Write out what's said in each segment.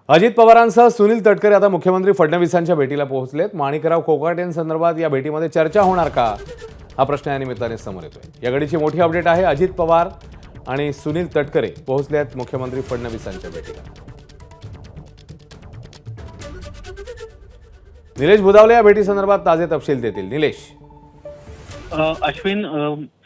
अजित पवारांसह सुनील तटकरे आता मुख्यमंत्री फडणवीसांच्या भेटीला पोहोचलेत। माणिकराव कोकाटेंसंदर्भात या भेटीमध्ये चर्चा होणार का, हा प्रश्न या निमित्ताने समोर येतोय। या घडीची मोठी अपडेट आहे। अजित पवार आणि सुनील तटकरे पोहोचले आहेत मुख्यमंत्री फडणवीसांच्या भेटीला। निलेश भुदावले या भेटीसंदर्भात ताजे तपशील देतील। निलेश। अश्विन,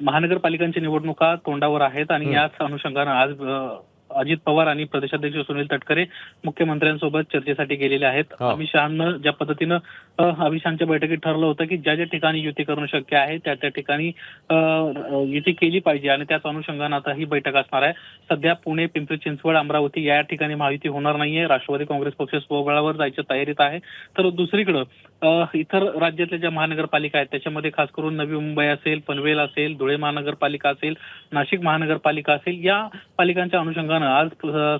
महानगरपालिकांच्या निवडणुका तोंडावर आहेत आणि याच अनुषंगानं आज अजित पवार आणि प्रदेशाध्यक्ष सुनील तटकरे मुख्यमंत्र्यांसोबत चर्चेसाठी गेलेले आहेत। अमित शहानं ज्या पद्धतीनं अमित शहाच्या बैठकीत ठरलं होतं की ज्या ज्या ठिकाणी युती करणं शक्य आहे त्या त्या ठिकाणी युती केली पाहिजे आणि त्याच अनुषंगानं आता ही बैठक असणार आहे। सध्या पुणे, पिंपरी चिंचवड, अमरावती या ठिकाणी महायुती होणार नाहीये। राष्ट्रवादी काँग्रेस पक्ष स्वबळावर जायच्या तयारीत आहे। तर दुसरीकडं इतर राज्यातल्या ज्या महानगरपालिका आहेत त्याच्यामध्ये खास करून नवी मुंबई असेल, पनवेल असेल, धुळे महानगरपालिका असेल, नाशिक महानगरपालिका असेल, या पालिकांच्या अनुषंगानं आज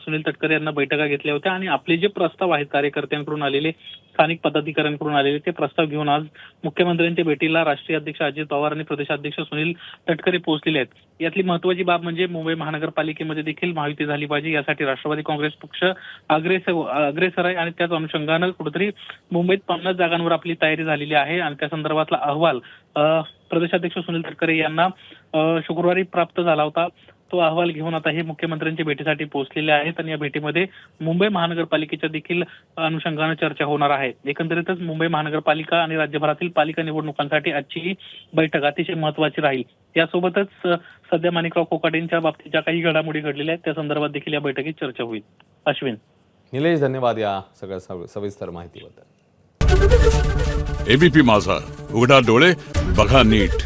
सुनील तटकरे यांना बैठका घेतल्या होत्या आणि आपले जे प्रस्ताव आहेत कार्यकर्त्यांकडून आलेले, स्थानिक पदाधिकाऱ्यांकडून आलेले, ते प्रस्ताव घेऊन आज मुख्यमंत्र्यांच्या भेटीला राष्ट्रीय अध्यक्ष अजित पवार आणि प्रदेशाध्यक्ष सुनील तटकरे पोहोचलेले आहेत। यातली महत्त्वाची बाब म्हणजे मुंबई महानगरपालिकेमध्ये देखील महायुती झाली पाहिजे, यासाठी राष्ट्रवादी काँग्रेस पक्ष अग्रेसर आहे आणि त्याच अनुषंगानं कुठेतरी मुंबईत 50 जागांवर आपली तयारी झालेली आहे आणि त्या संदर्भातला अहवाल प्रदेशाध्यक्ष सुनील तटकरे यांना शुक्रवारी प्राप्त झाला होता। तो अहवाल घेऊन आता हे मुख्यमंत्र्यांच्या भेटीसाठी पोहोचलेले आहेत आणि या भेटीमध्ये मुंबई महानगरपालिकेच्या देखील अनुषंगानं चर्चा होणार आहे। एकंदरीतच मुंबई महानगरपालिका आणि राज्यभरातील पालिका निवडणुकांसाठी आजची ही बैठक अतिशय महत्त्वाची राहील। यासोबतच सध्या माणिकराव कोकाटेंच्या बाबतीत ज्या काही घडामोडी घडलेल्या आहेत त्या संदर्भात देखील या बैठकीत चर्चा होईल। अश्विन। निलेश, धन्यवाद या सगळ्या सविस्तर माहितीबद्दल। एबीपी माझा, उघडा डोळे बघा नीट।